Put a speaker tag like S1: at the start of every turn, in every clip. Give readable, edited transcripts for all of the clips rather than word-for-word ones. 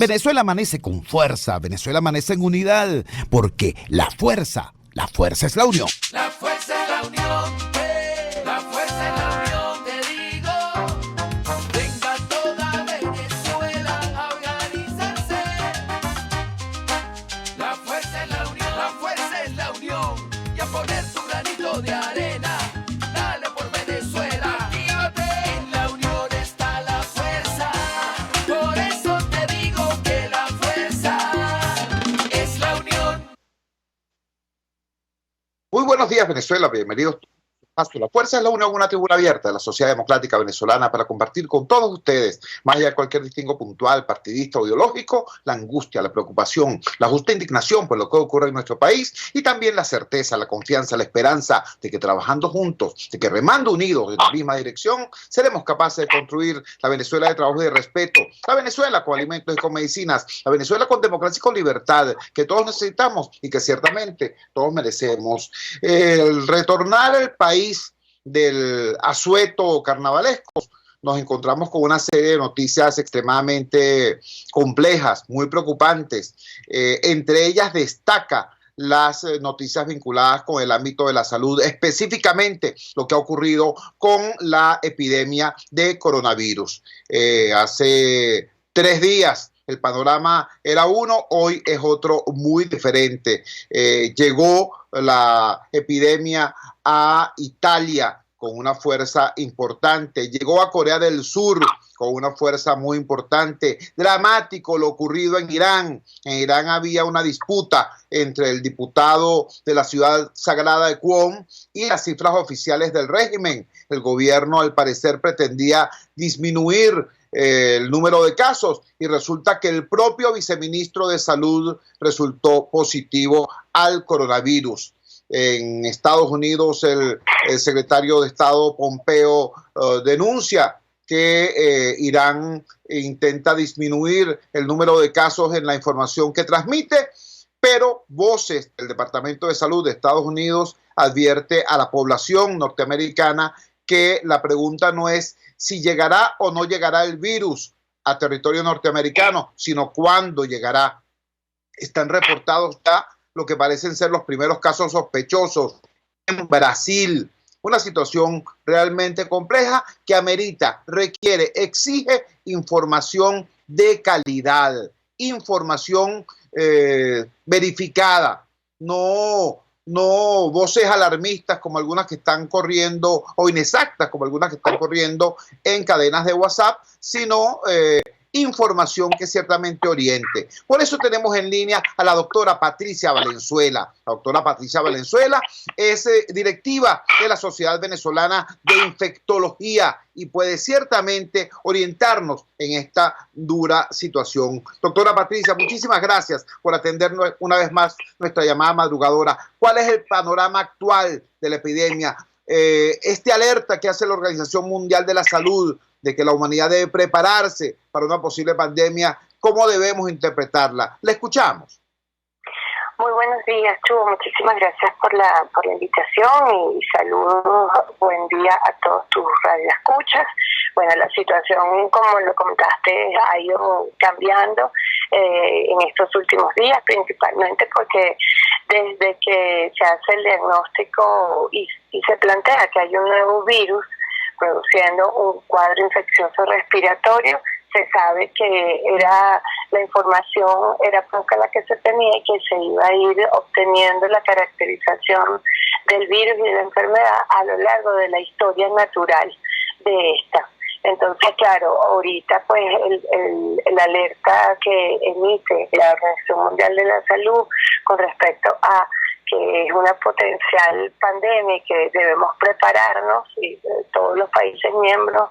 S1: Venezuela amanece con fuerza, Venezuela amanece en unidad, porque la fuerza es la unión.
S2: La fuerza es la unión, la fuerza es la unión, te digo. Venga toda Venezuela a organizarse. La fuerza es la unión, la fuerza es la unión. Y a poner tu granito de arena, dale por Venezuela. Actívate, en la unión está la fuerza. Por eso te digo que la fuerza es la unión.
S3: Muy buenos días, Venezuela. Bienvenidos a La Fuerza es la Unión, una tribuna abierta de la sociedad democrática venezolana para compartir con todos ustedes, más allá de cualquier distingo puntual, partidista o ideológico, la angustia, la preocupación, la justa indignación por lo que ocurre en nuestro país y también la certeza, la confianza, la esperanza de que trabajando juntos, de que remando unidos en la misma dirección, seremos capaces de construir la Venezuela de trabajo y de respeto, la Venezuela con alimentos y con medicinas, la Venezuela con democracia y con libertad, que todos necesitamos y que ciertamente todos merecemos. El retornar al país del asueto carnavalesco, nos encontramos con una serie de noticias extremadamente complejas, muy preocupantes. Entre ellas destaca las noticias vinculadas con el ámbito de la salud, específicamente lo que ha ocurrido con la epidemia de coronavirus. Hace 3 días el panorama era uno, hoy es otro muy diferente. Llegó la epidemia a Italia con una fuerza importante, llegó a Corea del Sur con una fuerza muy importante. Dramático lo ocurrido en Irán. En Irán había una disputa entre el diputado de la ciudad sagrada de Qom y las cifras oficiales del régimen. El gobierno al parecer pretendía disminuir el número de casos y resulta que el propio viceministro de Salud resultó positivo al coronavirus. En Estados Unidos el secretario de Estado Pompeo denuncia que Irán intenta disminuir el número de casos en la información que transmite, pero voces del Departamento de Salud de Estados Unidos advierte a la población norteamericana que la pregunta no es si llegará o no llegará el virus a territorio norteamericano, sino cuándo llegará. Están reportados ya lo que parecen ser los primeros casos sospechosos en Brasil. Una situación realmente compleja que amerita, requiere, exige información de calidad, información verificada, no voces alarmistas como algunas que están corriendo o inexactas como algunas que están corriendo en cadenas de WhatsApp, sino información que ciertamente oriente. Por eso tenemos en línea a la doctora Patricia Valenzuela. La doctora Patricia Valenzuela es directiva de la Sociedad Venezolana de Infectología y puede ciertamente orientarnos en esta dura situación. Doctora Patricia, muchísimas gracias por atendernos una vez más nuestra llamada madrugadora. ¿Cuál es el panorama actual de la epidemia? Este alerta que hace la Organización Mundial de la Salud de que la humanidad debe prepararse para una posible pandemia, ¿cómo debemos interpretarla? La escuchamos.
S4: Muy buenos días, Chugo. Muchísimas gracias por la invitación y saludos, buen día a todos tus radioescuchas. Bueno, la situación, como lo comentaste, ha ido cambiando en estos últimos días, principalmente porque desde que se hace el diagnóstico y se plantea que hay un nuevo virus produciendo un cuadro infeccioso respiratorio, se sabe que la información era poca la que se tenía y que se iba a ir obteniendo la caracterización del virus y de la enfermedad a lo largo de la historia natural de esta. Entonces, claro, ahorita pues el alerta que emite la Organización Mundial de la Salud con respecto a que es una potencial pandemia y que debemos prepararnos, y todos los países miembros,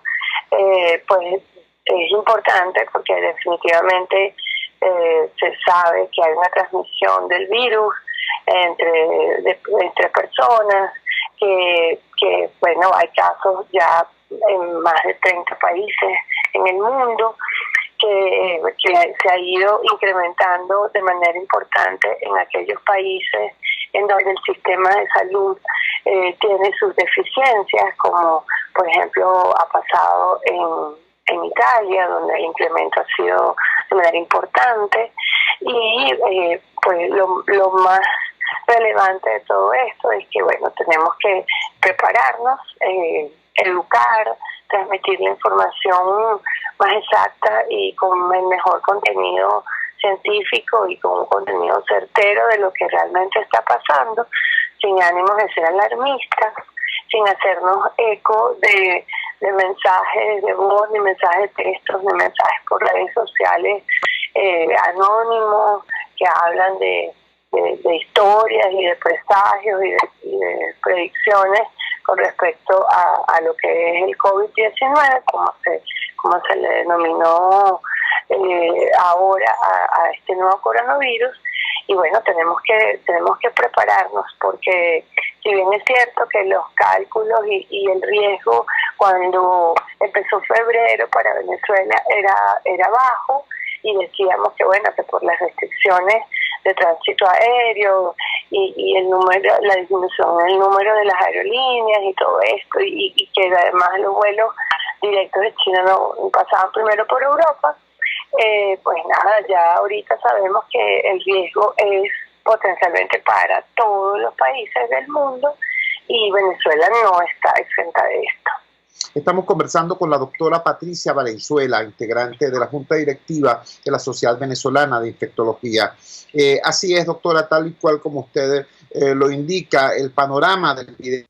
S4: pues es importante porque definitivamente se sabe que hay una transmisión del virus entre personas, que bueno, hay casos ya en más de 30 países en el mundo, que se ha ido incrementando de manera importante en aquellos países en donde el sistema de salud tiene sus deficiencias, como por ejemplo ha pasado en Italia, donde el incremento ha sido de manera importante, y pues lo más relevante de todo esto es que, bueno, tenemos que prepararnos, educar, transmitir la información más exacta y con el mejor contenido científico y con un contenido certero de lo que realmente está pasando, sin ánimos de ser alarmistas, sin hacernos eco de mensajes de voz, ni mensajes de textos, ni mensajes por redes sociales anónimos que hablan de historias y de presagios y de predicciones con respecto a lo que es el COVID-19, como se le denominó ahora a este nuevo coronavirus. Y bueno, tenemos que prepararnos, porque si bien es cierto que los cálculos y el riesgo cuando empezó febrero para Venezuela era bajo, y decíamos que bueno, que por las restricciones de tránsito aéreo y la disminución del número de las aerolíneas y todo esto, y que además los vuelos directos de China no pasaban primero por Europa, pues nada, ya ahorita sabemos que el riesgo es potencialmente para todos los países del mundo, y Venezuela no está exenta de esto.
S3: Estamos conversando con la doctora Patricia Valenzuela, integrante de la Junta Directiva de la Sociedad Venezolana de Infectología. Así es, doctora, tal y cual como usted lo indica, el panorama del epidemia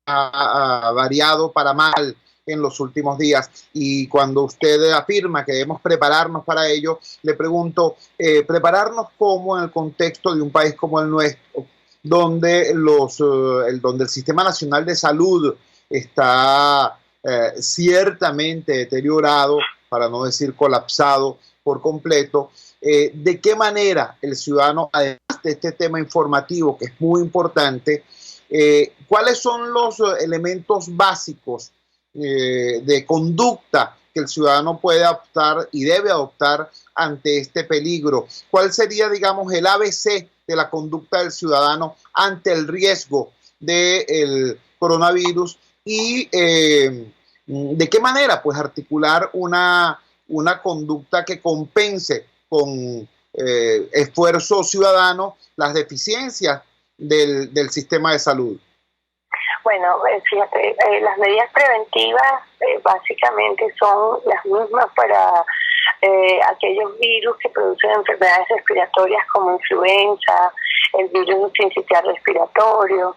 S3: ha variado para mal en los últimos días, y cuando usted afirma que debemos prepararnos para ello, le pregunto, ¿prepararnos cómo en el contexto de un país como el nuestro, donde donde el Sistema Nacional de Salud está ciertamente deteriorado, para no decir colapsado por completo? ¿De qué manera el ciudadano, además de este tema informativo que es muy importante, cuáles son los elementos básicos de conducta que el ciudadano puede adoptar y debe adoptar ante este peligro? ¿Cuál sería, digamos, el ABC de la conducta del ciudadano ante el riesgo del coronavirus? Y de qué manera pues articular una conducta que compense con esfuerzo ciudadano las deficiencias del sistema de salud.
S4: Bueno, fíjate, las medidas preventivas básicamente son las mismas para aquellos virus que producen enfermedades respiratorias como influenza, el virus sincitial respiratorio.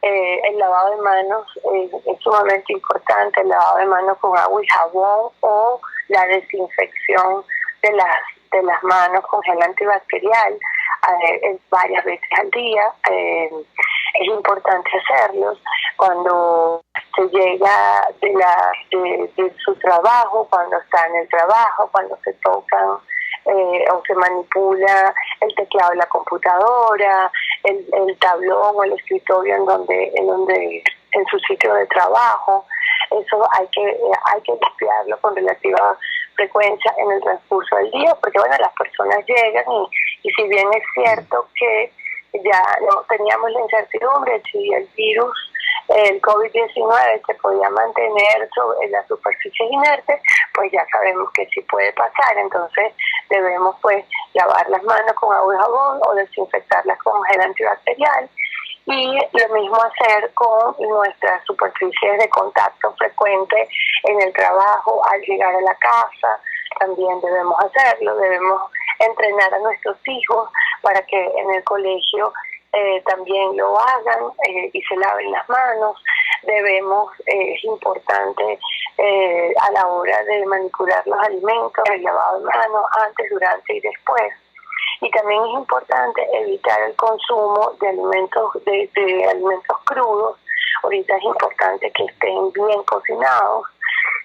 S4: El lavado de manos es sumamente importante, el lavado de manos con agua y jabón, o la desinfección de las manos con gel antibacterial varias veces al día. Es importante hacerlos cuando se llega de su trabajo, cuando está en el trabajo, cuando se tocan o se manipula el teclado de la computadora, el tablón o el escritorio en su sitio de trabajo. Eso hay que limpiarlo con relativa frecuencia en el transcurso del día, porque bueno, las personas llegan y si bien es cierto que ya no teníamos la incertidumbre si el virus, el COVID-19, se podía mantener en las superficies inertes, pues ya sabemos que sí puede pasar. Entonces debemos pues lavar las manos con agua y jabón o desinfectarlas con gel antibacterial, y lo mismo hacer con nuestras superficies de contacto frecuente en el trabajo, al llegar a la casa también debemos hacerlo. Debemos entrenar a nuestros hijos para que en el colegio también lo hagan y se laven las manos. Es importante a la hora de manipular los alimentos, el lavado de manos antes, durante y después. Y también es importante evitar el consumo de alimentos de alimentos crudos. Ahorita es importante que estén bien cocinados.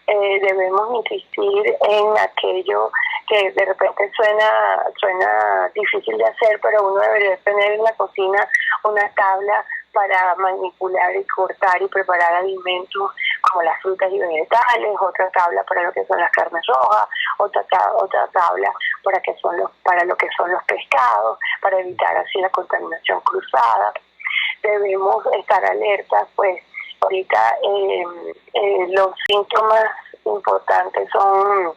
S4: Debemos insistir en aquello que de repente suena difícil de hacer, pero uno debería tener en la cocina una tabla para manipular y cortar y preparar alimentos como las frutas y vegetales, otra tabla para lo que son las carnes rojas, otra tabla para lo que son los pescados, para evitar así la contaminación cruzada. Debemos estar alertas, pues ahorita los síntomas importantes son,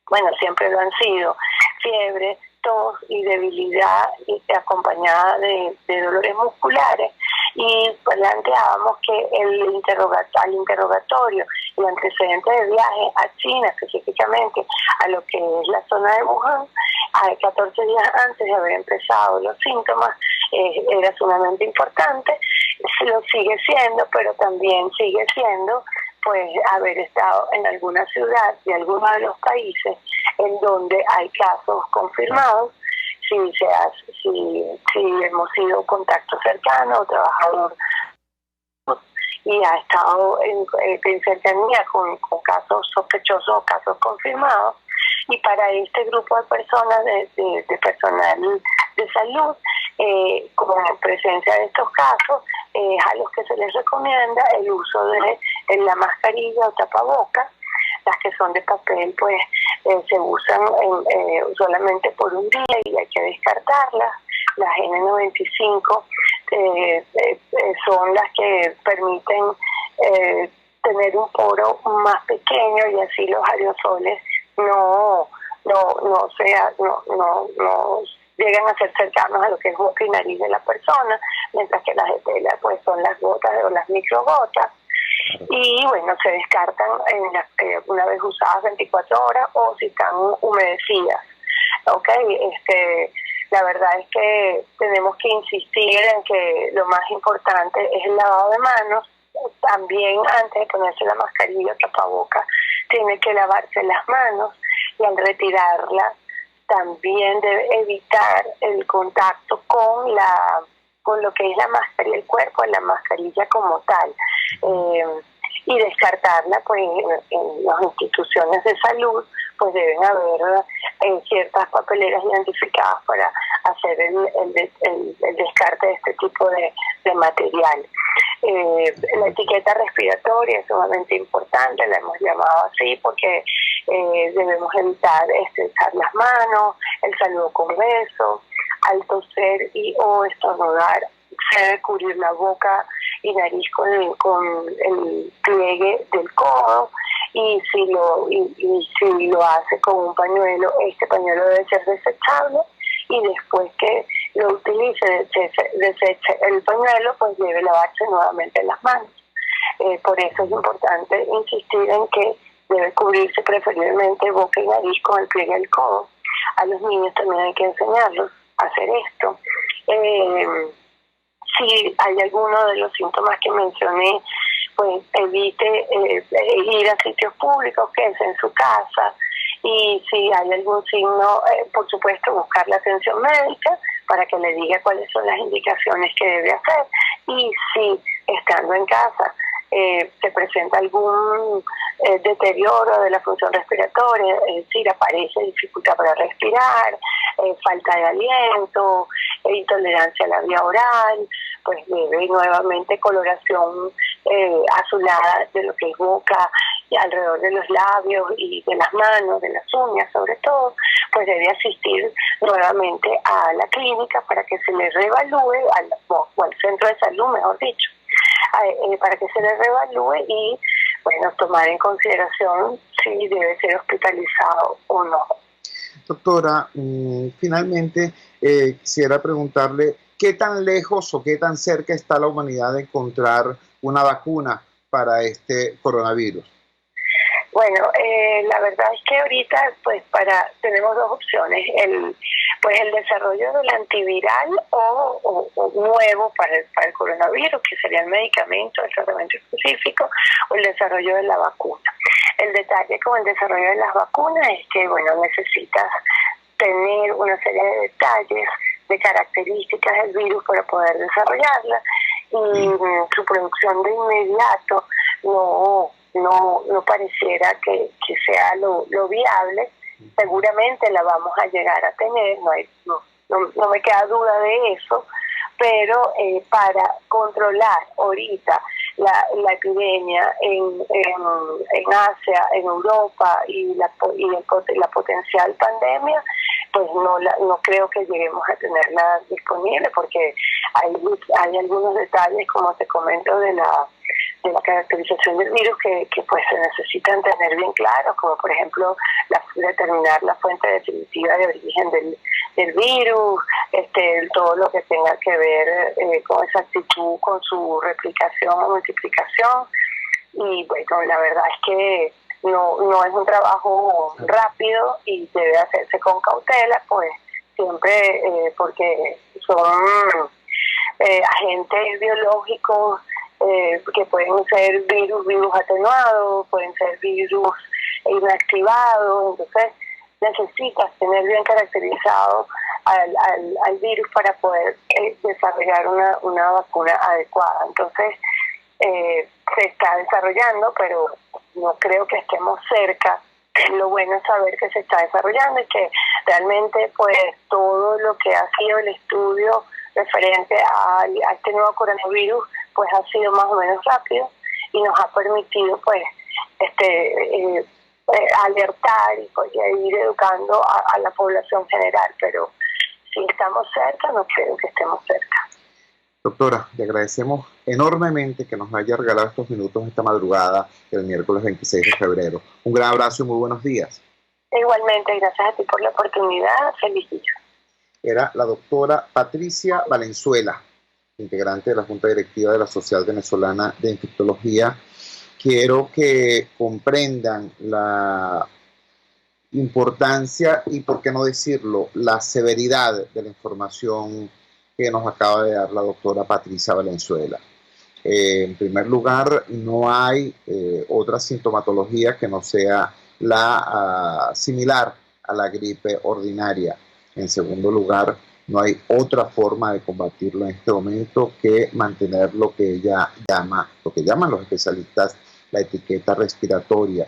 S4: bueno, siempre lo han sido, fiebre, tos y debilidad acompañada de dolores musculares, y planteábamos que al interrogatorio y antecedentes de viaje a China, específicamente a lo que es la zona de Wuhan, a 14 días antes de haber empezado los síntomas, era sumamente importante. Lo sigue siendo, pero también sigue siendo pues haber estado en alguna ciudad de alguno de los países en donde hay casos confirmados, si hemos sido contacto cercano o trabajador y ha estado en cercanía con casos sospechosos o casos confirmados. Y para este grupo de personas, de personal de salud, como en presencia de estos casos, a los que se les recomienda el uso de la mascarilla o tapabocas. Las que son de papel pues se usan solamente por un día y hay que descartarlas. Las N95 son las que permiten tener un poro más pequeño y así los aerosoles no llegan a ser cercanos a lo que es boca y nariz de la persona, mientras que las de tela pues son las gotas o las microgotas. Y bueno, se descartan una vez usadas 24 horas o si están humedecidas. La verdad es que tenemos que insistir en que lo más importante es el lavado de manos. También antes de ponerse la mascarilla o tapabocas tiene que lavarse las manos, y al retirarla también debe evitar el contacto con lo que es la mascarilla, el cuerpo de la mascarilla como tal, y descartarla pues en las instituciones de salud, pues deben haber ciertas papeleras identificadas para hacer el descarte de este tipo de material. La etiqueta respiratoria es sumamente importante, la hemos llamado así porque debemos evitar estrechar las manos, el saludo con beso, al toser o estornudar se debe cubrir la boca y nariz con el pliegue del codo, y si lo hace con un pañuelo, este pañuelo debe ser desechable, y después que lo utilice, deseche el pañuelo, pues debe lavarse nuevamente las manos. Por eso es importante insistir en que debe cubrirse preferiblemente boca y nariz con el pliegue del codo. A los niños también hay que enseñarlos a hacer esto. Si hay alguno de los síntomas que mencioné, pues evite ir a sitios públicos, quédese en su casa, y si hay algún signo, por supuesto, buscar la atención médica para que le diga cuáles son las indicaciones que debe hacer, y si estando en casa se presenta algún deterioro de la función respiratoria, es decir, aparece dificultad para respirar, falta de aliento, intolerancia a la vía oral, pues debe nuevamente coloración azulada de lo que es boca y alrededor de los labios y de las manos, de las uñas sobre todo, pues debe asistir nuevamente a la clínica para que se le reevalúe, o al centro de salud, mejor dicho, para que se le reevalúe y, bueno, tomar en consideración si debe ser hospitalizado o no.
S3: Doctora, finalmente quisiera preguntarle qué tan lejos o qué tan cerca está la humanidad de encontrar una vacuna para este coronavirus.
S4: Bueno, la verdad es que ahorita pues tenemos dos opciones, el desarrollo del antiviral o nuevo para el coronavirus, que sería el medicamento, el tratamiento específico, o el desarrollo de la vacuna. El detalle con el desarrollo de las vacunas es que, bueno, necesitas tener una serie de detalles, de características del virus para poder desarrollarla, y su producción de inmediato no pareciera que sea lo viable. Seguramente la vamos a llegar a tener, no me queda duda de eso, pero para controlar ahorita la epidemia en Asia, en Europa y la potencial pandemia, pues no creo que lleguemos a tenerla disponible, porque hay algunos detalles, como te comento, de la caracterización del virus que pues se necesitan tener bien claros, como por ejemplo determinar la fuente definitiva de origen del virus, todo lo que tenga que ver con exactitud, con su replicación o multiplicación. Y bueno, la verdad es que no es un trabajo rápido y debe hacerse con cautela, pues siempre porque son agentes biológicos que pueden ser virus atenuados, pueden ser virus inactivados. Entonces necesitas tener bien caracterizado al virus para poder desarrollar una vacuna adecuada. Entonces se está desarrollando, pero no creo que estemos cerca. Lo bueno es saber que se está desarrollando y que realmente pues todo lo que ha sido el estudio referente a este nuevo coronavirus pues ha sido más o menos rápido y nos ha permitido pues alertar y pues, ir educando a la población general, pero si estamos cerca, no creo que estemos cerca.
S3: Doctora, le agradecemos enormemente que nos haya regalado estos minutos esta madrugada del miércoles 26 de febrero. Un gran abrazo y muy buenos días.
S4: Igualmente, gracias a ti por la oportunidad. Feliz día.
S3: Era la doctora Patricia Valenzuela, integrante de la Junta Directiva de la Sociedad Venezolana de Infectología. Quiero que comprendan la importancia y, por qué no decirlo, la severidad de la información que nos acaba de dar la doctora Patricia Valenzuela. En primer lugar, no hay otra sintomatología que no sea la similar a la gripe ordinaria. En segundo lugar, no hay otra forma de combatirlo en este momento que mantener lo que llaman los especialistas la etiqueta respiratoria.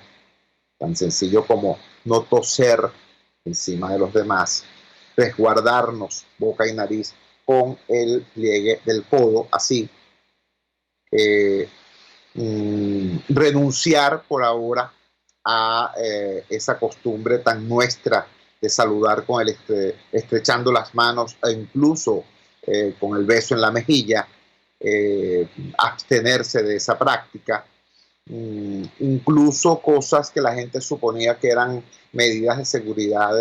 S3: Tan sencillo como no toser encima de los demás, resguardarnos boca y nariz con el pliegue del codo, así. Renunciar por ahora a esa costumbre tan nuestra de saludar con estrechando las manos e incluso con el beso en la mejilla, abstenerse de esa práctica. Incluso cosas que la gente suponía que eran medidas de seguridad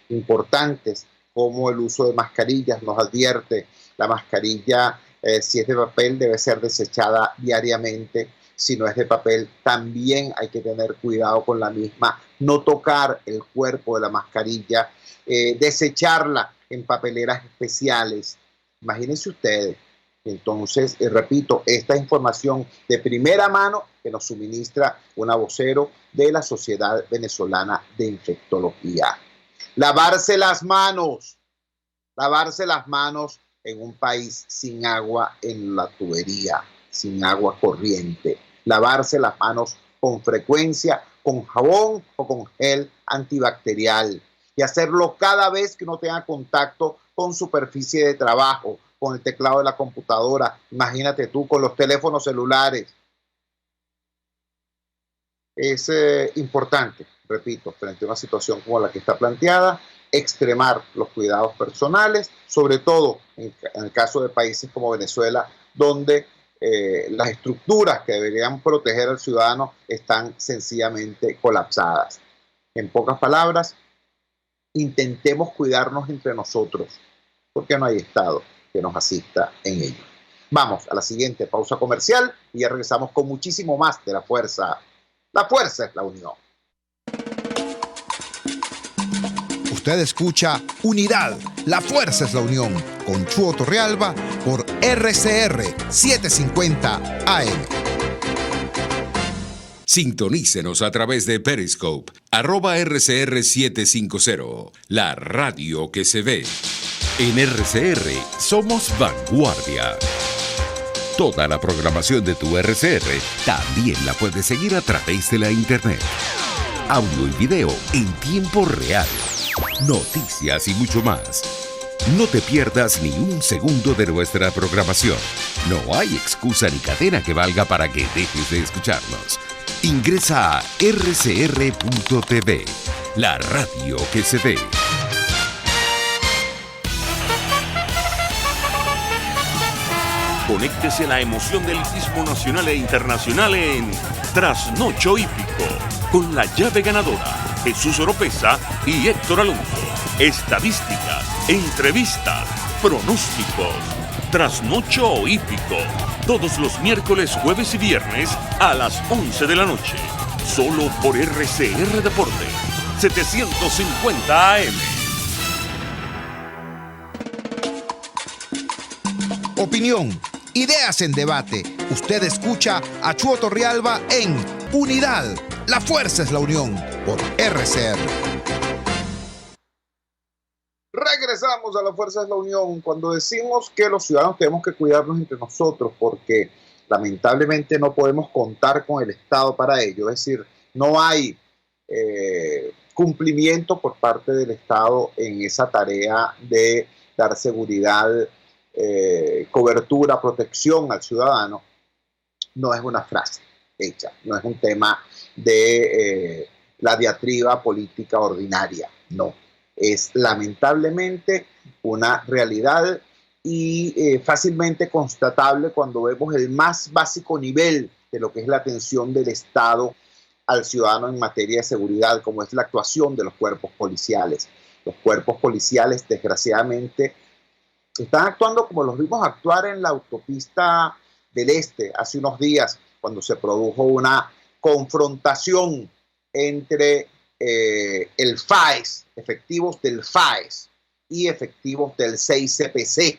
S3: importantes, como el uso de mascarillas. Nos advierte, la mascarilla, si es de papel, debe ser desechada diariamente. Si no es de papel, también hay que tener cuidado con la misma, no tocar el cuerpo de la mascarilla, desecharla en papeleras especiales. Imagínense ustedes. Entonces, repito, esta información de primera mano que nos suministra una vocero de la Sociedad Venezolana de Infectología. Lavarse las manos en un país sin agua en la tubería, sin agua corriente. Lavarse las manos con frecuencia, con jabón o con gel antibacterial. Y hacerlo cada vez que uno tenga contacto con superficie de trabajo, con el teclado de la computadora, imagínate tú, con los teléfonos celulares. Es importante, repito, frente a una situación como la que está planteada, extremar los cuidados personales, sobre todo en el caso de países como Venezuela, donde las estructuras que deberían proteger al ciudadano están sencillamente colapsadas. En pocas palabras, intentemos cuidarnos entre nosotros, porque no hay Estado que nos asista en ello. Vamos a la siguiente pausa comercial y ya regresamos con muchísimo más de La Fuerza. La fuerza es la unión.
S1: Usted escucha Unidad, la fuerza es la unión, con Chuo Torrealba por RCR 750 AM.
S5: Sintonícenos a través de Periscope, @RCR750, la radio que se ve. En RCR somos vanguardia. Toda la programación de tu RCR también la puedes seguir a través de la internet. Audio y video en tiempo real. Noticias y mucho más. No te pierdas ni un segundo de nuestra programación. No hay excusa ni cadena que valga para que dejes de escucharnos. Ingresa a rcr.tv, la radio que se ve.
S6: Conéctese a la emoción del hipismo nacional e internacional en Trasnocho Hípico, con la llave ganadora, Jesús Oropesa y Héctor Alonso. Estadísticas, entrevistas, pronósticos. Trasnocho Hípico, todos los miércoles, jueves y viernes a las 11 de la noche. Solo por RCR Deportes, 750 AM.
S1: Opinión, ideas en debate. Usted escucha a Chuo Torrealba en Unidad. La fuerza es la unión por RCR.
S3: Regresamos a La Fuerza es la Unión cuando decimos que los ciudadanos tenemos que cuidarnos entre nosotros porque lamentablemente no podemos contar con el Estado para ello. Es decir, no hay cumplimiento por parte del Estado en esa tarea de dar seguridad, cobertura, protección al ciudadano. No es una frase hecha, no es un tema de la diatriba política ordinaria, no. Es lamentablemente una realidad y fácilmente constatable cuando vemos el más básico nivel de lo que es la atención del Estado al ciudadano en materia de seguridad, como es la actuación de los cuerpos policiales. Los cuerpos policiales, desgraciadamente, están actuando como los vimos actuar en la autopista del Este hace unos días, cuando se produjo una confrontación entre el FAES, efectivos del FAES y efectivos del 6CPC.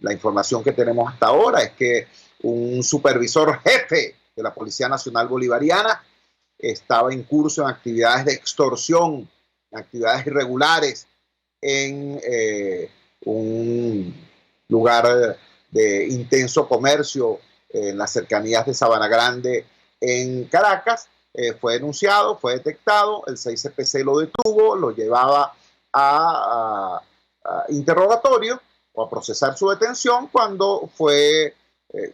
S3: La información que tenemos hasta ahora es que un supervisor jefe de la Policía Nacional Bolivariana estaba en curso en actividades de extorsión, en actividades irregulares en un lugar de intenso comercio en las cercanías de Sabana Grande en Caracas. Fue denunciado, fue detectado, el 6CPC lo detuvo, lo llevaba a interrogatorio o a procesar su detención cuando fue,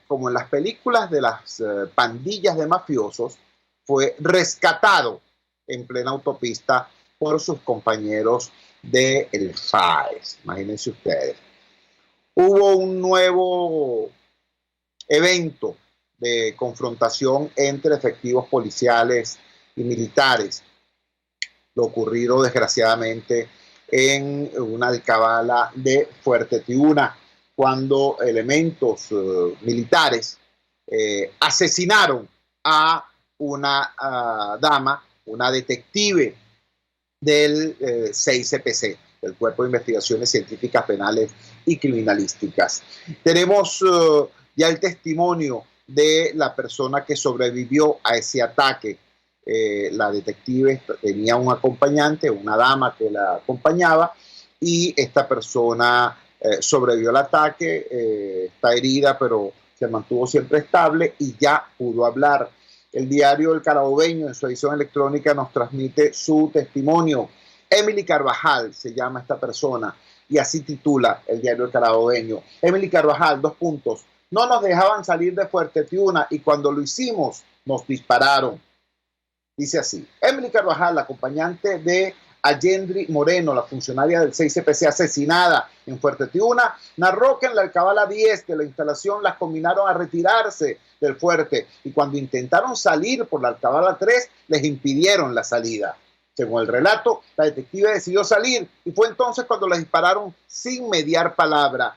S3: como en las películas de las pandillas de mafiosos, fue rescatado en plena autopista por sus compañeros del FAES. Imagínense ustedes. Hubo un nuevo evento de confrontación entre efectivos policiales y militares. Lo ocurrido desgraciadamente en una alcabala de Fuerte Tiuna, cuando elementos militares asesinaron a una dama, una detective del 6CPC, del Cuerpo de Investigaciones Científicas Penales y Criminalísticas. Tenemos ya el testimonio de la persona que sobrevivió a ese ataque. La detective tenía un acompañante, una dama que la acompañaba, y esta persona sobrevivió al ataque, está herida, pero se mantuvo siempre estable y ya pudo hablar. El diario El Carabobeño, en su edición electrónica, nos transmite su testimonio. Emily Carvajal se llama esta persona, y así titula el diario El Carabobeño. Emily Carvajal, 2 puntos. No nos dejaban salir de Fuerte Tiuna y cuando lo hicimos, nos dispararon. Dice así: Emily Carvajal, la acompañante de Allendri Moreno, la funcionaria del 6CPC asesinada en Fuerte Tiuna, narró que en la alcabala 10 de la instalación las combinaron a retirarse del fuerte y cuando intentaron salir por la alcabala 3 les impidieron la salida. Según el relato, la detective decidió salir y fue entonces cuando les dispararon sin mediar palabra.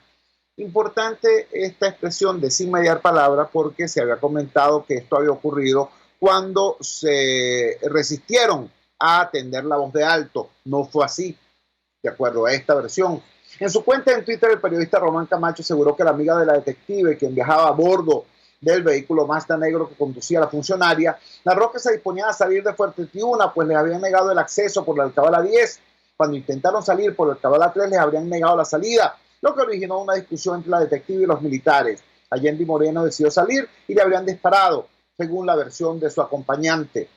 S3: Importante esta expresión de sin mediar palabra porque se había comentado que esto había ocurrido cuando se resistieron a atender la voz de alto. No fue así, de acuerdo a esta versión. En su cuenta en Twitter, el periodista Román Camacho aseguró que la amiga de la detective, quien viajaba a bordo del vehículo Mazda negro que conducía a la funcionaria, narró que se disponía a salir de Fuerte Tiuna, pues les habían negado el acceso por la alcabala 10. Cuando intentaron salir por la alcabala 3, les habrían negado la salida, lo que originó una discusión entre la detective y los militares. Allendri Moreno decidió salir y le habrían disparado, según la versión de su acompañante.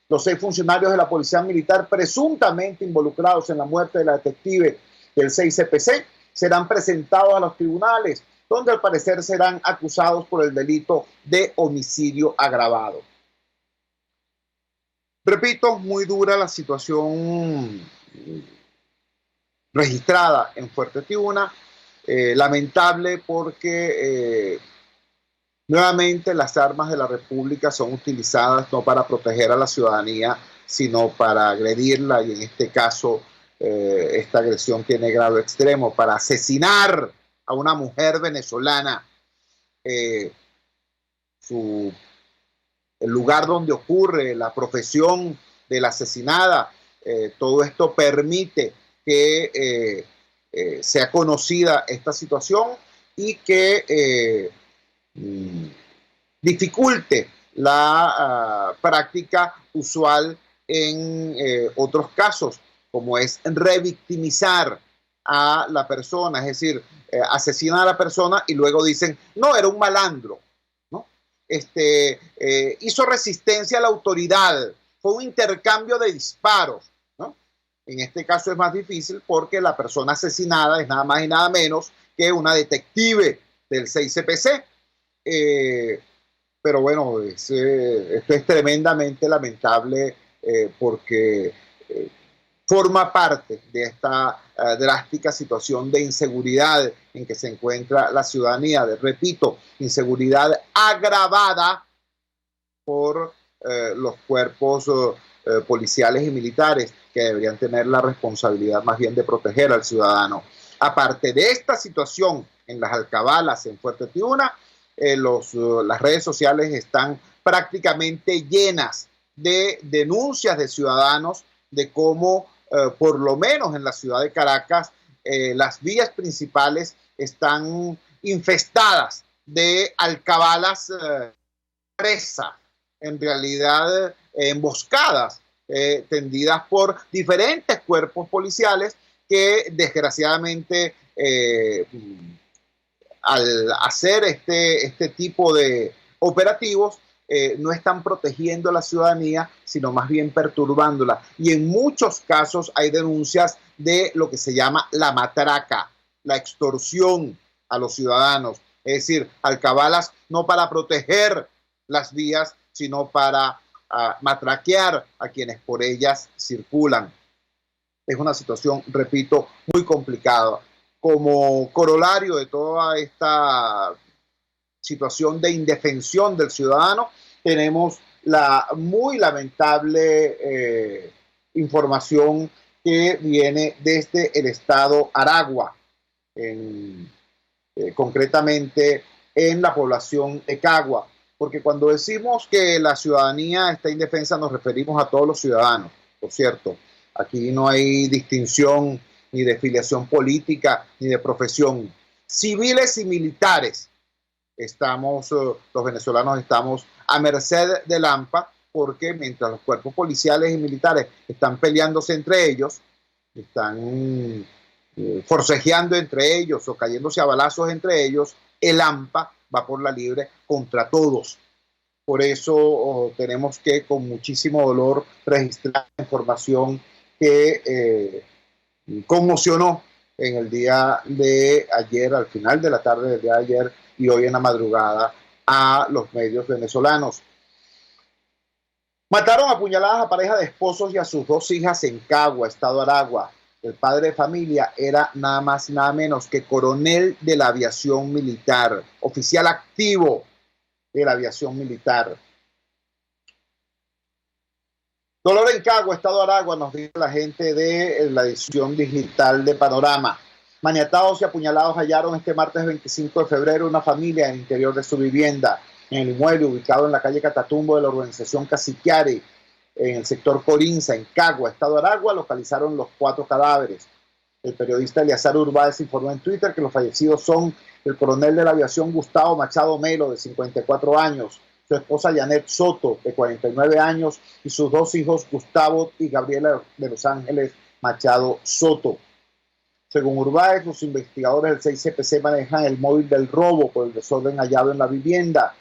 S3: Los 6 funcionarios de la Policía Militar presuntamente involucrados en la muerte de la detective del 6CPC serán presentados a los tribunales, donde al parecer serán acusados por el delito de homicidio agravado. Repito, muy dura la situación registrada en Fuerte Tiuna. lamentable porque nuevamente las armas de la República son utilizadas no para proteger a la ciudadanía, sino para agredirla, y en este caso esta agresión tiene grado extremo, para asesinar a una mujer venezolana. El lugar donde ocurre, la profesión de la asesinada, todo esto permite que sea conocida esta situación y que dificulte la práctica usual en otros casos, como es revictimizar a la persona, es decir, asesinan a la persona y luego dicen, no, era un malandro, ¿no? Hizo resistencia a la autoridad, fue un intercambio de disparos, ¿no? En este caso es más difícil porque la persona asesinada es nada más y nada menos que una detective del 6CPC. Pero bueno, esto es tremendamente lamentable porque forma parte de esta drástica situación de inseguridad en que se encuentra la ciudadanía. Repito, inseguridad agravada por los cuerpos policiales y militares, que deberían tener la responsabilidad más bien de proteger al ciudadano. Aparte de esta situación en las alcabalas en Fuerte Tiuna, las redes sociales están prácticamente llenas de denuncias de ciudadanos de cómo, por lo menos en la ciudad de Caracas, las vías principales están infestadas de alcabalas presa, en realidad emboscadas, tendidas por diferentes cuerpos policiales que desgraciadamente al hacer este tipo de operativos no están protegiendo a la ciudadanía, sino más bien perturbándola. Y en muchos casos hay denuncias de lo que se llama la matraca, la extorsión a los ciudadanos. Es decir, alcabalas no para proteger las vías, sino para matraquear a quienes por ellas circulan. Es una situación, repito, muy complicada. Como corolario de toda esta situación de indefensión del ciudadano, tenemos la muy lamentable información que viene desde el estado Aragua, concretamente en la población de Cagua, porque cuando decimos que la ciudadanía está indefensa nos referimos a todos los ciudadanos, por cierto. Aquí no hay distinción ni de filiación política, ni de profesión. Civiles y militares, los venezolanos estamos a merced del AMPA, porque mientras los cuerpos policiales y militares están peleándose entre ellos, están forcejeando entre ellos o cayéndose a balazos entre ellos, el AMPA va por la libre contra todos. Por eso tenemos que con muchísimo dolor registrar información que conmocionó en el día de ayer, al final de la tarde del día de ayer y hoy en la madrugada, a los medios venezolanos. Mataron a puñaladas a pareja de esposos y a sus 2 hijas en Cagua, estado Aragua. El padre de familia era nada más y nada menos que coronel de la aviación militar, oficial activo de la aviación militar. Dolor en Cagua, estado Aragua, nos dice la gente de la edición digital de Panorama. Maniatados y apuñalados hallaron este martes 25 de febrero una familia en el interior de su vivienda, en el inmueble ubicado en la calle Catatumbo de la urbanización Caciquiare, en el sector Corinza, en Cagua, estado Aragua. Localizaron los 4 cadáveres. El periodista Eliazar Urbáez informó en Twitter que los fallecidos son el coronel de la aviación Gustavo Machado Melo, de 54 años, su esposa Janet Soto, de 49 años, y sus 2 hijos, Gustavo y Gabriela de Los Ángeles Machado Soto. Según Urbáez, los investigadores del 6CPC manejan el móvil del robo por el desorden hallado en la vivienda.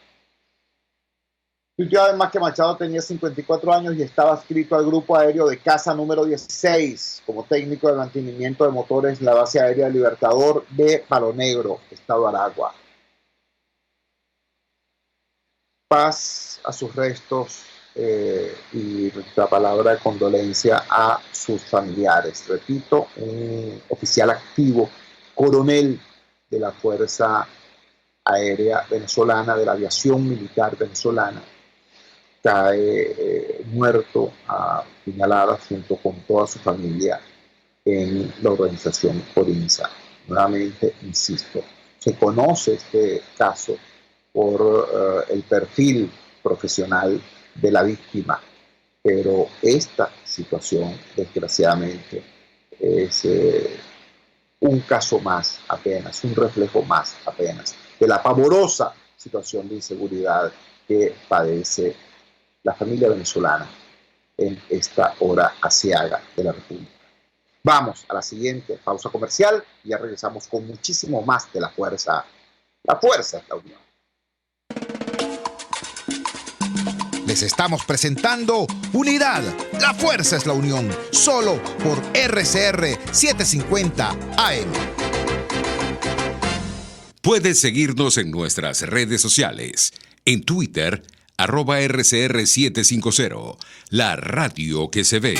S3: Tuiteó además que Machado tenía 54 años y estaba adscrito al grupo aéreo de caza número 16 como técnico de mantenimiento de motores en la base aérea Libertador de Palo Negro, estado Aragua. Paz a sus restos y nuestra palabra de condolencia a sus familiares. Repito, un oficial activo, coronel de la Fuerza Aérea Venezolana, de la aviación militar venezolana, cae muerto a puñaladas junto con toda su familia en la organización Corinsa. Nuevamente, insisto, se conoce este caso por el perfil profesional de la víctima, pero esta situación, desgraciadamente, es un caso más apenas, un reflejo más apenas de la pavorosa situación de inseguridad que padece la familia venezolana en esta hora aciaga de la República. Vamos a la siguiente pausa comercial y ya regresamos con muchísimo más de la fuerza. La fuerza es la unión.
S1: Les estamos presentando Unidad, la fuerza es la unión, solo por RCR 750 AM.
S5: Puedes seguirnos en nuestras redes sociales. En Twitter, @RCR750, la radio que se ve.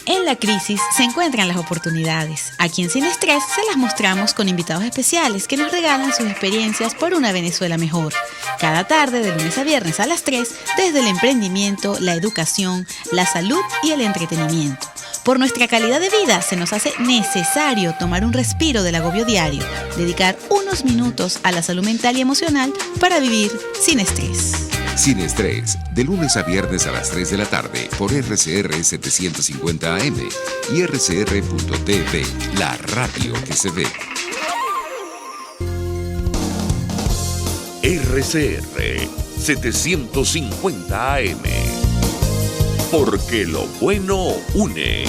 S7: En la crisis se encuentran las oportunidades. Aquí en Sin Estrés se las mostramos con invitados especiales que nos regalan sus experiencias por una Venezuela mejor. Cada tarde, de lunes a viernes a las 3, desde el emprendimiento, la educación, la salud y el entretenimiento. Por nuestra calidad de vida se nos hace necesario tomar un respiro del agobio diario, dedicar unos minutos a la salud mental y emocional para vivir sin estrés.
S5: Sin Estrés, de lunes a viernes a las 3 de la tarde por RCR 750 AM y RCR.tv, la radio que se ve.
S6: RCR 750 AM. Porque lo bueno une.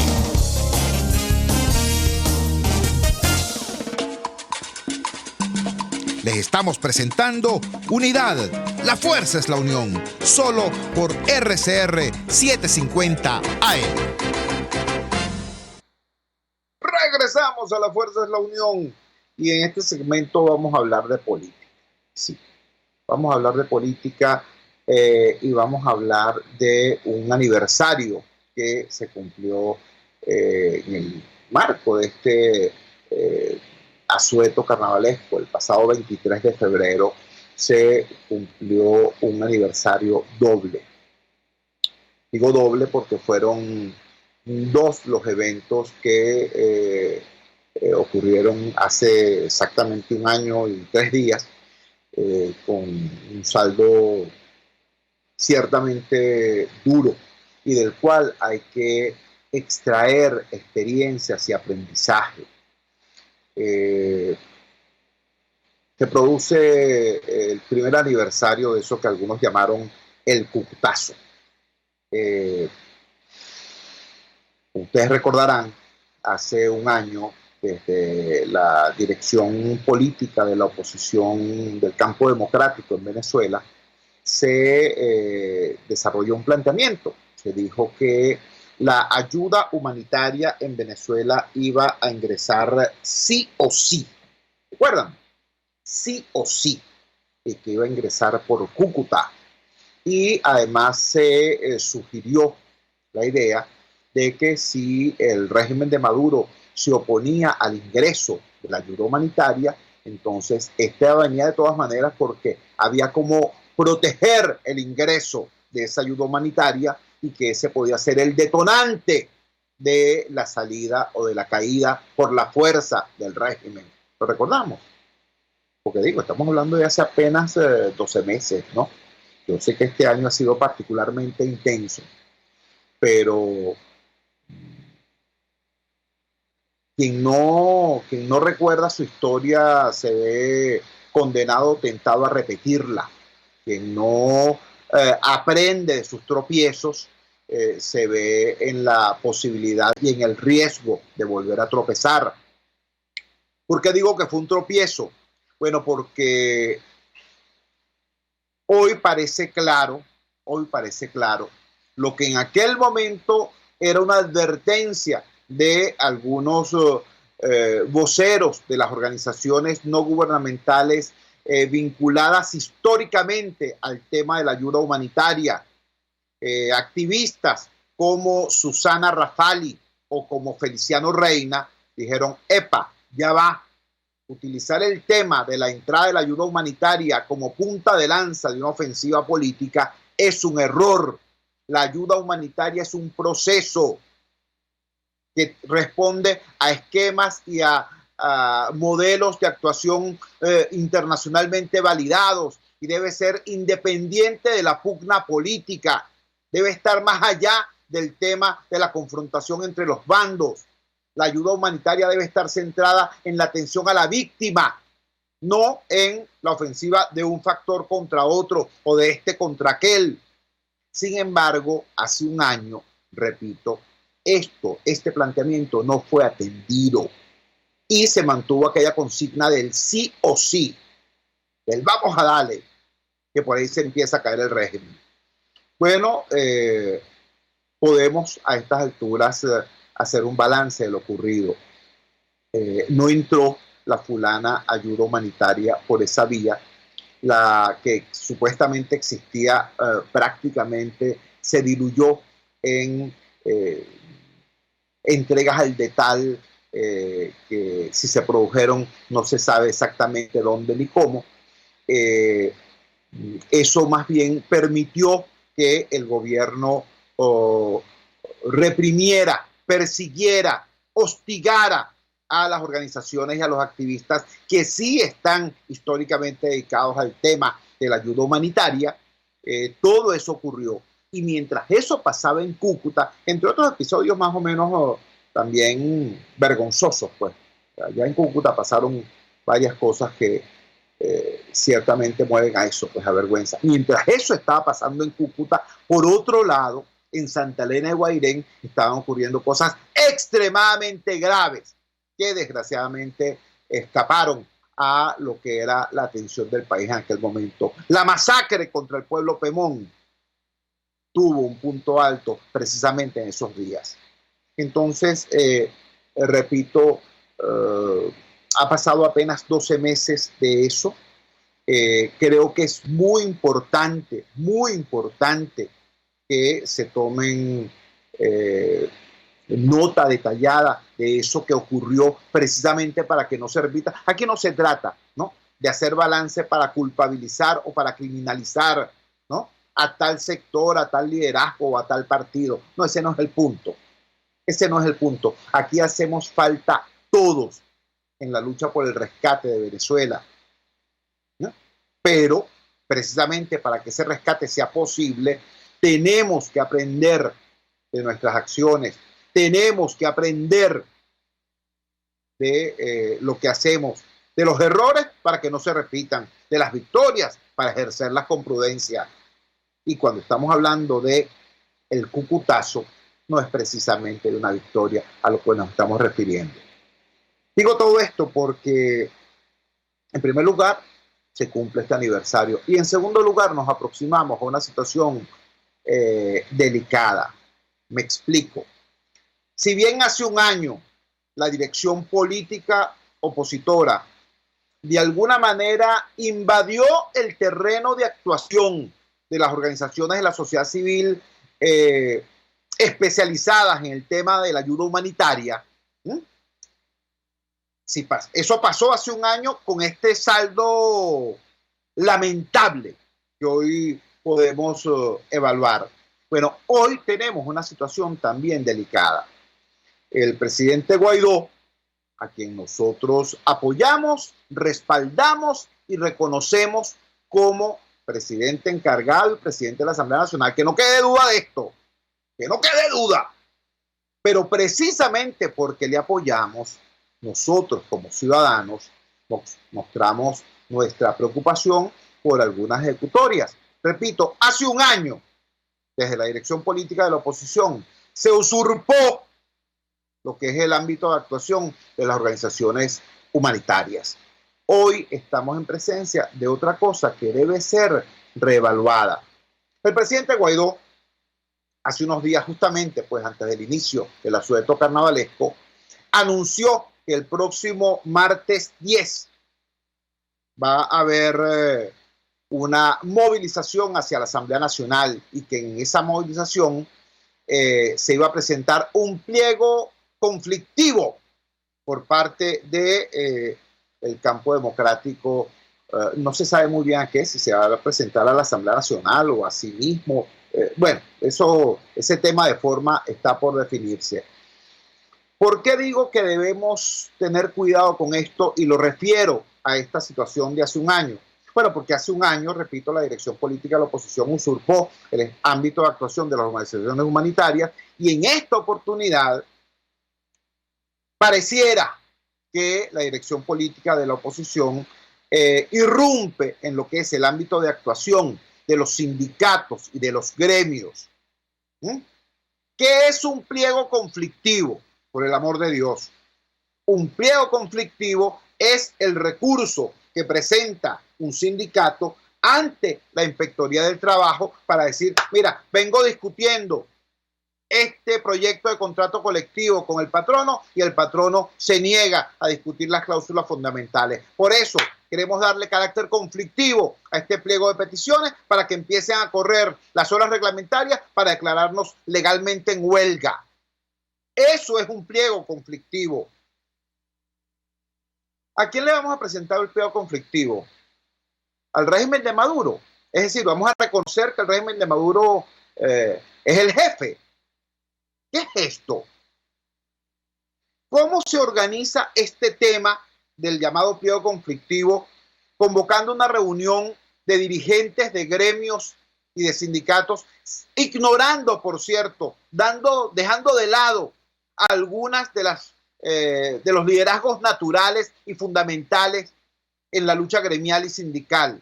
S1: Les estamos presentando Unidad, la fuerza es la unión, solo por RCR 750 AM.
S3: Regresamos a La Fuerza es la Unión y en este segmento vamos a hablar de política. Sí, vamos a hablar de política y vamos a hablar de un aniversario que se cumplió en el marco de este asueto carnavalesco. El pasado 23 de febrero se cumplió un aniversario doble. Digo doble porque fueron dos los eventos que ocurrieron hace exactamente 1 año y 3 días, con un saldo ciertamente duro y del cual hay que extraer experiencias y aprendizaje. Se produce el primer aniversario de eso que algunos llamaron el Cúcutazo. Ustedes recordarán, hace 1 año, desde la dirección política de la oposición del campo democrático en Venezuela, se desarrolló un planteamiento. Se dijo que la ayuda humanitaria en Venezuela iba a ingresar sí o sí. ¿Recuerdan? Sí o sí. Y que iba a ingresar por Cúcuta. Y además se sugirió la idea de que si el régimen de Maduro se oponía al ingreso de la ayuda humanitaria, entonces esta venía de todas maneras porque había como proteger el ingreso de esa ayuda humanitaria y que ese podía ser el detonante de la salida o de la caída por la fuerza del régimen. ¿Lo recordamos? Porque digo, estamos hablando de hace apenas 12 meses, ¿no? Yo sé que este año ha sido particularmente intenso, pero quien no recuerda su historia se ve condenado, tentado a repetirla. Quien no aprende de sus tropiezos se ve en la posibilidad y en el riesgo de volver a tropezar. ¿Por qué digo que fue un tropiezo? Bueno, porque hoy parece claro lo que en aquel momento era una advertencia de algunos voceros de las organizaciones no gubernamentales vinculadas históricamente al tema de la ayuda humanitaria. Activistas como Susana Rafali o como Feliciano Reina dijeron: epa, ya va, utilizar el tema de la entrada de la ayuda humanitaria como punta de lanza de una ofensiva política es un error. La ayuda humanitaria es un proceso que responde a esquemas y a modelos de actuación internacionalmente validados y debe ser independiente de la pugna política. Debe estar más allá del tema de la confrontación entre los bandos. La ayuda humanitaria debe estar centrada en la atención a la víctima, no en la ofensiva de un factor contra otro o de este contra aquel. Sin embargo, hace un año, repito, este planteamiento no fue atendido y se mantuvo aquella consigna del sí o sí, del vamos a darle, que por ahí se empieza a caer el régimen. Bueno, podemos a estas alturas hacer un balance de lo ocurrido. No entró la fulana ayuda humanitaria por esa vía. La que supuestamente existía prácticamente se diluyó en entregas al detal que si se produjeron no se sabe exactamente dónde ni cómo. Eso más bien permitió que el gobierno reprimiera, persiguiera, hostigara a las organizaciones y a los activistas que sí están históricamente dedicados al tema de la ayuda humanitaria. Todo eso ocurrió. Y mientras eso pasaba en Cúcuta, entre otros episodios más o menos también vergonzosos, pues, allá en Cúcuta pasaron varias cosas que ciertamente mueven a eso, pues a vergüenza. Mientras eso estaba pasando en Cúcuta, por otro lado, en Santa Elena de Guairén estaban ocurriendo cosas extremadamente graves que desgraciadamente escaparon a lo que era la atención del país en aquel momento. La masacre contra el pueblo Pemón tuvo un punto alto precisamente en esos días. Entonces, repito, ha pasado apenas 12 meses de eso. Creo que es muy importante que se tomen nota detallada de eso que ocurrió precisamente para que no se repita. Aquí no se trata, ¿no?, de hacer balance para culpabilizar o para criminalizar, ¿no?, a tal sector, a tal liderazgo o a tal partido. No, ese no es el punto. Ese no es el punto. Aquí hacemos falta todos en la lucha por el rescate de Venezuela, ¿no? Pero precisamente para que ese rescate sea posible, tenemos que aprender de nuestras acciones, tenemos que aprender de lo que hacemos, de los errores para que no se repitan, de las victorias para ejercerlas con prudencia. Y cuando estamos hablando de el cucutazo, no es precisamente de una victoria a lo que nos estamos refiriendo. Digo todo esto porque, en primer lugar, se cumple este aniversario y en segundo lugar nos aproximamos a una situación delicada. Me explico. Si bien hace un año la dirección política opositora de alguna manera invadió el terreno de actuación de las organizaciones de la sociedad civil especializadas en el tema de la ayuda humanitaria, sí, eso pasó hace un año con este saldo lamentable que hoy podemos evaluar. Bueno, hoy tenemos una situación también delicada. El presidente Guaidó, a quien nosotros apoyamos, respaldamos y reconocemos como presidente encargado y presidente de la Asamblea Nacional, que no quede duda de esto, que no quede duda. Pero precisamente porque le apoyamos, nosotros como ciudadanos mostramos nuestra preocupación por algunas ejecutorias. Repito, hace un año, desde la dirección política de la oposición, se usurpó lo que es el ámbito de actuación de las organizaciones humanitarias. Hoy estamos en presencia de otra cosa que debe ser reevaluada. El presidente Guaidó, hace unos días justamente, pues antes del inicio del asueto carnavalesco, anunció que el próximo martes 10 va a haber una movilización hacia la Asamblea Nacional y que en esa movilización se iba a presentar un pliego conflictivo por parte de el campo democrático no se sabe muy bien a qué, si se va a presentar a la Asamblea Nacional o a sí mismo. Bueno, ese tema de forma está por definirse. ¿Por qué digo que debemos tener cuidado con esto y lo refiero a esta situación de hace un año? Bueno, porque hace un año, repito, la dirección política de la oposición usurpó el ámbito de actuación de las organizaciones humanitarias y en esta oportunidad pareciera que la dirección política de la oposición irrumpe en lo que es el ámbito de actuación de los sindicatos y de los gremios. ¿Qué es un pliego conflictivo? Por el amor de Dios. Un pliego conflictivo es el recurso que presenta un sindicato ante la Inspectoría del Trabajo para decir, mira, vengo discutiendo este proyecto de contrato colectivo con el patrono y el patrono se niega a discutir las cláusulas fundamentales. Por eso queremos darle carácter conflictivo a este pliego de peticiones para que empiecen a correr las horas reglamentarias para declararnos legalmente en huelga. Eso es un pliego conflictivo. ¿A quién le vamos a presentar el pliego conflictivo? Al régimen de Maduro. Es decir, vamos a reconocer que el régimen de Maduro es el jefe. ¿Qué es esto? ¿Cómo se organiza este tema del llamado pliego conflictivo convocando una reunión de dirigentes de gremios y de sindicatos, ignorando, por cierto, dejando de lado algunas de los liderazgos naturales y fundamentales en la lucha gremial y sindical?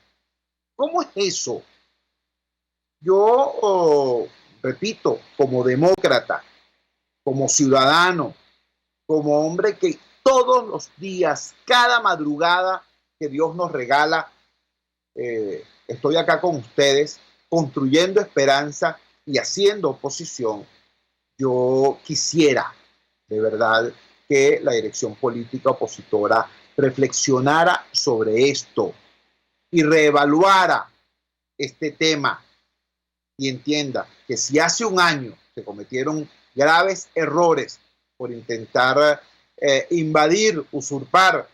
S3: ¿Cómo es eso? Yo, repito, como demócrata, como ciudadano, como hombre que todos los días, cada madrugada que Dios nos regala, estoy acá con ustedes, construyendo esperanza y haciendo oposición. Yo quisiera, de verdad, que la dirección política opositora reflexionara sobre esto y reevaluara este tema y entienda que si hace un año se cometieron graves errores por intentar invadir, usurpar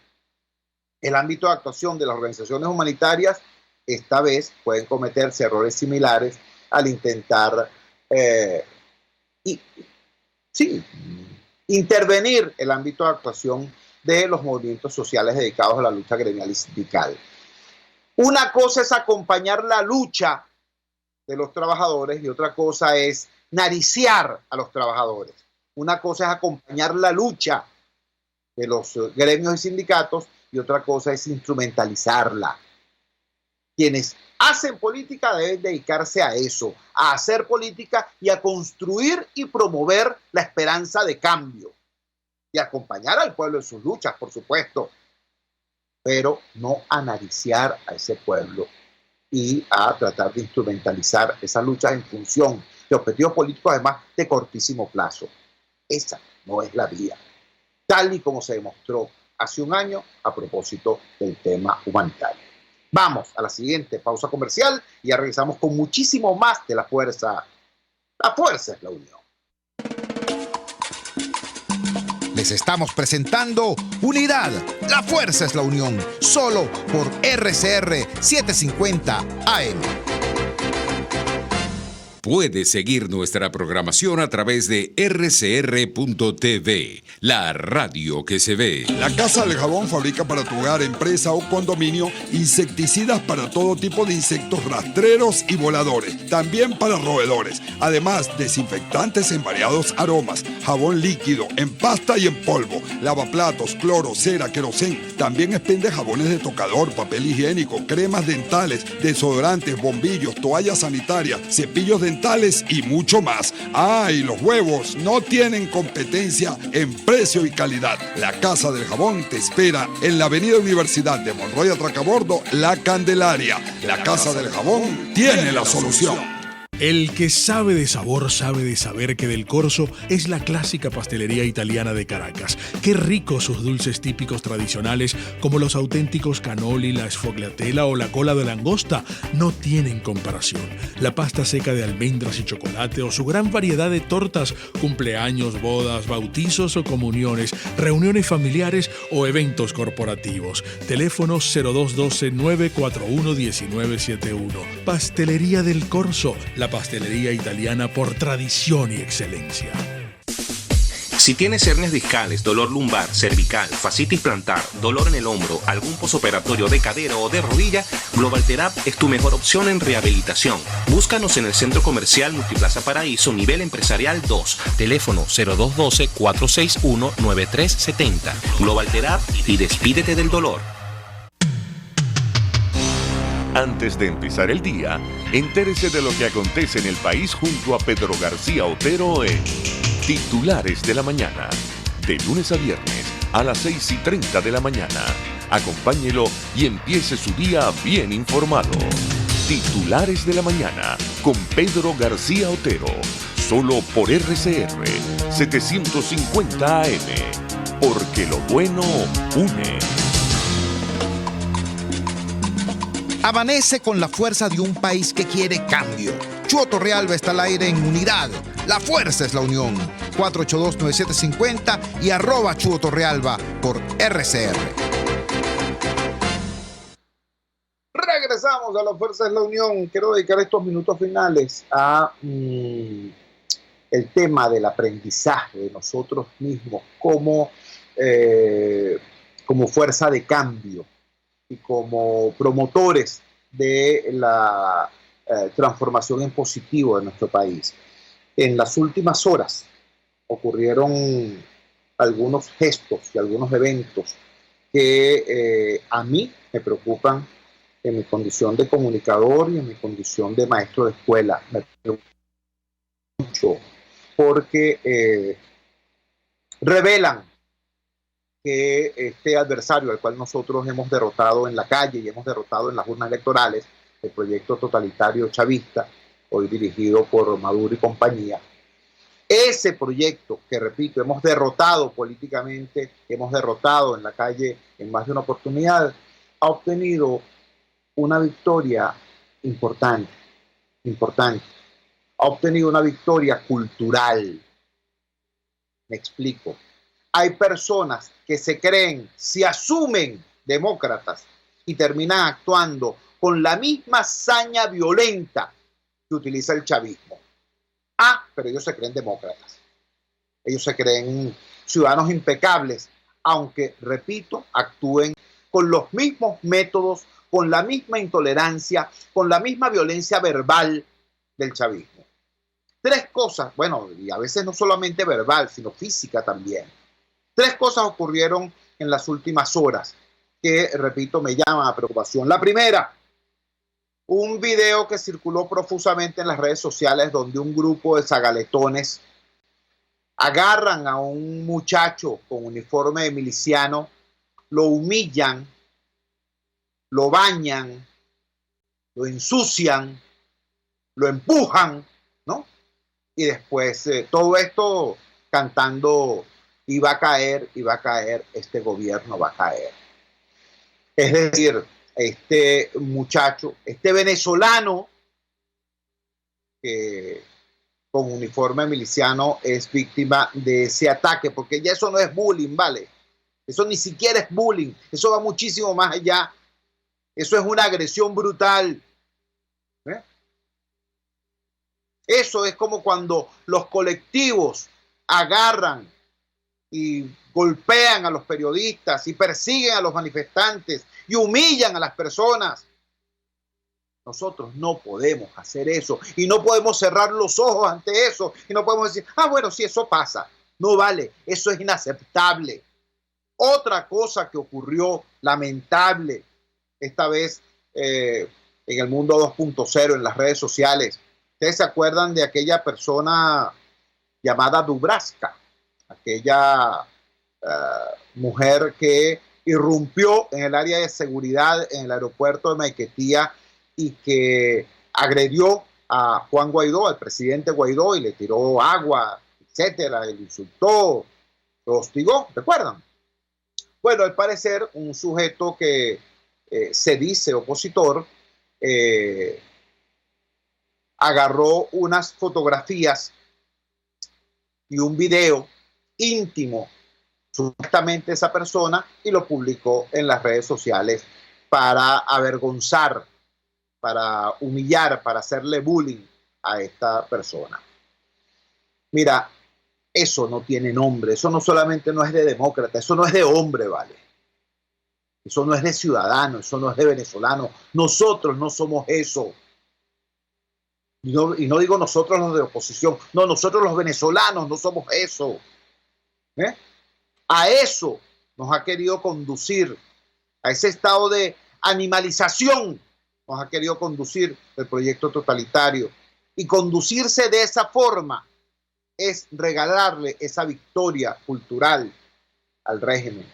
S3: el ámbito de actuación de las organizaciones humanitarias, esta vez pueden cometerse errores similares al intentar intervenir el ámbito de actuación de los movimientos sociales dedicados a la lucha gremial y sindical. Una cosa es acompañar la lucha de los trabajadores y otra cosa es nariciar a los trabajadores. Una cosa es acompañar la lucha de los gremios y sindicatos y otra cosa es instrumentalizarla. Quienes hacen política deben dedicarse a eso, a hacer política y a construir y promover la esperanza de cambio y acompañar al pueblo en sus luchas, por supuesto, pero no a nariciar a ese pueblo y a tratar de instrumentalizar esas luchas en función de objetivos políticos, además de cortísimo plazo. Esa no es la vía, tal y como se demostró hace un año a propósito del tema humanitario. Vamos a la siguiente pausa comercial y ya regresamos con muchísimo más de La Fuerza. La fuerza es la unión.
S1: Les estamos presentando Unidad. La fuerza es la unión. Solo por RCR 750 AM.
S5: Puedes seguir nuestra programación a través de rcr.tv, la radio que se ve.
S8: La Casa del Jabón fabrica para tu hogar, empresa o condominio insecticidas para todo tipo de insectos rastreros y voladores, también para roedores. Además, desinfectantes en variados aromas, jabón líquido, en pasta y en polvo, lavaplatos, cloro, cera, querosén. También expende jabones de tocador, papel higiénico, cremas dentales, desodorantes, bombillos, toallas sanitarias, cepillos dentales y mucho más. Y los huevos no tienen competencia en precio y calidad. La Casa del Jabón te espera en la Avenida Universidad de Monroy Atracabordo, La Candelaria. La Casa del Jabón tiene la solución.
S9: El que sabe de sabor sabe de saber que Del Corso es la clásica pastelería italiana de Caracas. Qué ricos sus dulces típicos tradicionales como los auténticos cannoli, la sfogliatella o la cola de langosta no tienen comparación. La pasta seca de almendras y chocolate o su gran variedad de tortas, cumpleaños, bodas, bautizos o comuniones, reuniones familiares o eventos corporativos. Teléfono 0212-941-1971. Pastelería Del Corso, la pastelería italiana por tradición y excelencia.
S10: Si tienes hernias discales, dolor lumbar, cervical, fascitis plantar, dolor en el hombro, algún posoperatorio de cadera o de rodilla, Global Therap es tu mejor opción en rehabilitación. Búscanos en el Centro Comercial Multiplaza Paraíso, nivel empresarial 2. Teléfono 0212-461-9370. Global Therap y despídete del dolor.
S6: Antes de empezar el día, entérese de lo que acontece en el país junto a Pedro García Otero en Titulares de la Mañana. De lunes a viernes a las 6:30 de la mañana. Acompáñelo y empiece su día bien informado. Titulares de la Mañana con Pedro García Otero. Solo por RCR 750 AM. Porque lo bueno une.
S1: Amanece con la fuerza de un país que quiere cambio. Chuo Torrealba está al aire en Unidad. La fuerza es la unión. 482-9750 y @Chuo Torrealba por RCR.
S3: Regresamos a La Fuerza es la Unión. Quiero dedicar estos minutos finales a el tema del aprendizaje de nosotros mismos como fuerza de cambio y como promotores de la transformación en positivo de nuestro país. En las últimas horas ocurrieron algunos gestos y algunos eventos que a mí me preocupan en mi condición de comunicador y en mi condición de maestro de escuela. Me preocupan mucho porque revelan que este adversario al cual nosotros hemos derrotado en la calle y hemos derrotado en las urnas electorales, el proyecto totalitario chavista, hoy dirigido por Maduro y compañía, ese proyecto que, repito, hemos derrotado políticamente, hemos derrotado en la calle en más de una oportunidad, ha obtenido una victoria importante, ha obtenido una victoria cultural. Me explico. Hay personas que se creen, se asumen demócratas y terminan actuando con la misma saña violenta que utiliza el chavismo. Pero ellos se creen demócratas. Ellos se creen ciudadanos impecables, aunque, repito, actúen con los mismos métodos, con la misma intolerancia, con la misma violencia verbal del chavismo. Tres cosas, bueno, y a veces no solamente verbal, sino física también. Tres cosas ocurrieron en las últimas horas que, repito, me llaman a preocupación. La primera, un video que circuló profusamente en las redes sociales donde un grupo de zagaletones agarran a un muchacho con uniforme de miliciano, lo humillan, lo bañan, lo ensucian, lo empujan, ¿no? Y después todo esto cantando: y va a caer, este gobierno va a caer. Es decir, este muchacho, este venezolano que con uniforme miliciano es víctima de ese ataque, porque ya eso no es bullying, ¿vale? Eso ni siquiera es bullying, eso va muchísimo más allá. Eso es una agresión brutal. Eso es como cuando los colectivos agarran y golpean a los periodistas y persiguen a los manifestantes y humillan a las personas. Nosotros no podemos hacer eso y no podemos cerrar los ojos ante eso y no podemos decir: bueno, sí, eso pasa. No vale, eso es inaceptable. Otra cosa que ocurrió lamentable esta vez en el mundo 2.0, en las redes sociales. ¿Ustedes se acuerdan de aquella persona llamada Dubravka? Aquella mujer que irrumpió en el área de seguridad en el aeropuerto de Maiquetía y que agredió a Juan Guaidó, al presidente Guaidó, y le tiró agua, etcétera, y le insultó, lo hostigó, ¿recuerdan? Bueno, al parecer, un sujeto que se dice opositor, agarró unas fotografías y un video íntimo, supuestamente esa persona, y lo publicó en las redes sociales para avergonzar, para humillar, para hacerle bullying a esta persona. Mira, eso no tiene nombre, eso no solamente no es de demócrata, eso no es de hombre, ¿vale? Eso no es de ciudadano, eso no es de venezolano. Nosotros no somos eso. Y no digo nosotros los de oposición, no, nosotros los venezolanos no somos eso. A eso nos ha querido conducir, a ese estado de animalización nos ha querido conducir el proyecto totalitario. Y conducirse de esa forma es regalarle esa victoria cultural al régimen.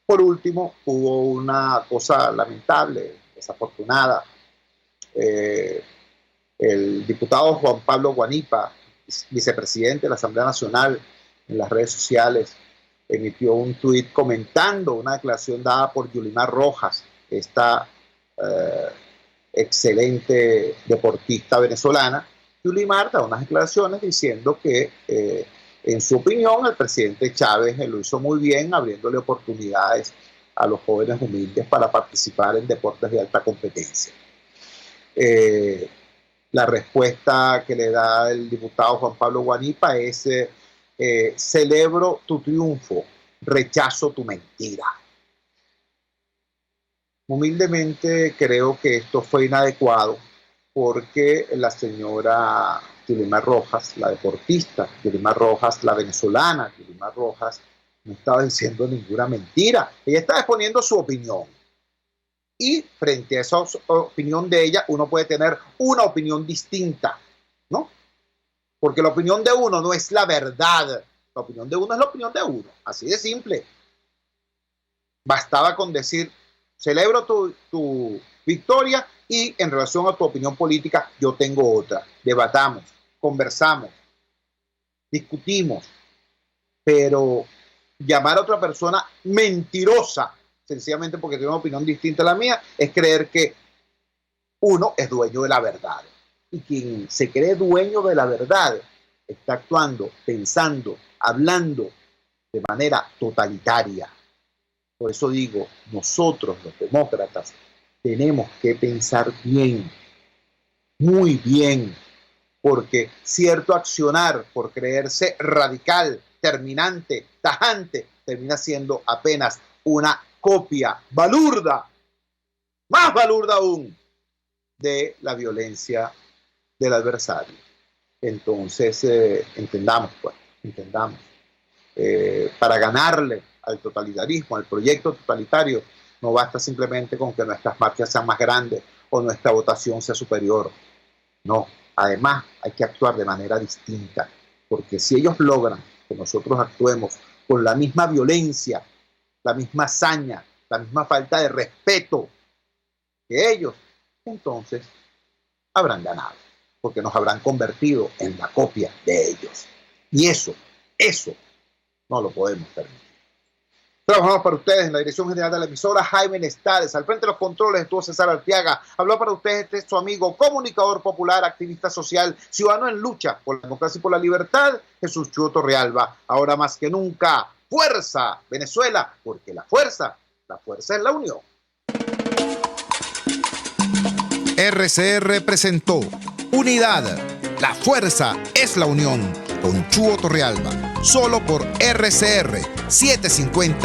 S3: Por último, hubo una cosa lamentable, desafortunada. El diputado Juan Pablo Guanipa, vicepresidente de la Asamblea Nacional, en las redes sociales, emitió un tuit comentando una declaración dada por Yulimar Rojas, esta excelente deportista venezolana. Yulimar da unas declaraciones diciendo que, en su opinión, el presidente Chávez lo hizo muy bien, abriéndole oportunidades a los jóvenes humildes para participar en deportes de alta competencia. La respuesta que le da el diputado Juan Pablo Guanipa es: celebro tu triunfo, rechazo tu mentira. Humildemente creo que esto fue inadecuado, porque la señora Yulimar Rojas, la deportista, Yulimar Rojas, la venezolana, Yulimar Rojas, no estaba diciendo ninguna mentira. Ella estaba exponiendo su opinión. Y frente a esa opinión de ella, uno puede tener una opinión distinta, ¿no? Porque la opinión de uno no es la verdad. La opinión de uno es la opinión de uno. Así de simple. Bastaba con decir: celebro tu victoria y en relación a tu opinión política yo tengo otra. Debatamos, conversamos, discutimos. Pero llamar a otra persona mentirosa, sencillamente porque tiene una opinión distinta a la mía, es creer que uno es dueño de la verdad. Y quien se cree dueño de la verdad está actuando, pensando, hablando de manera totalitaria. Por eso digo, nosotros los demócratas tenemos que pensar bien, muy bien, porque cierto accionar por creerse radical, terminante, tajante, termina siendo apenas una copia balurda, más balurda aún, de la violencia del adversario. Entonces, entendamos. Para ganarle al totalitarismo, al proyecto totalitario, no basta simplemente con que nuestras marchas sean más grandes o nuestra votación sea superior. No, además hay que actuar de manera distinta, porque si ellos logran que nosotros actuemos con la misma violencia, la misma hazaña, la misma falta de respeto que ellos, entonces habrán ganado, porque nos habrán convertido en la copia de ellos. Y eso no lo podemos permitir. Trabajamos para ustedes en la dirección general de la emisora, Jaime Nestales. Al frente de los controles estuvo César Arteaga. Habló para ustedes su amigo, comunicador popular, activista social, ciudadano en lucha por la democracia y por la libertad, Jesús Chuo Torrealba. Ahora más que nunca, fuerza, Venezuela, porque la fuerza es la unión.
S1: RCR presentó Unidad, la fuerza es la unión, con Chuo Torrealba, solo por RCR 750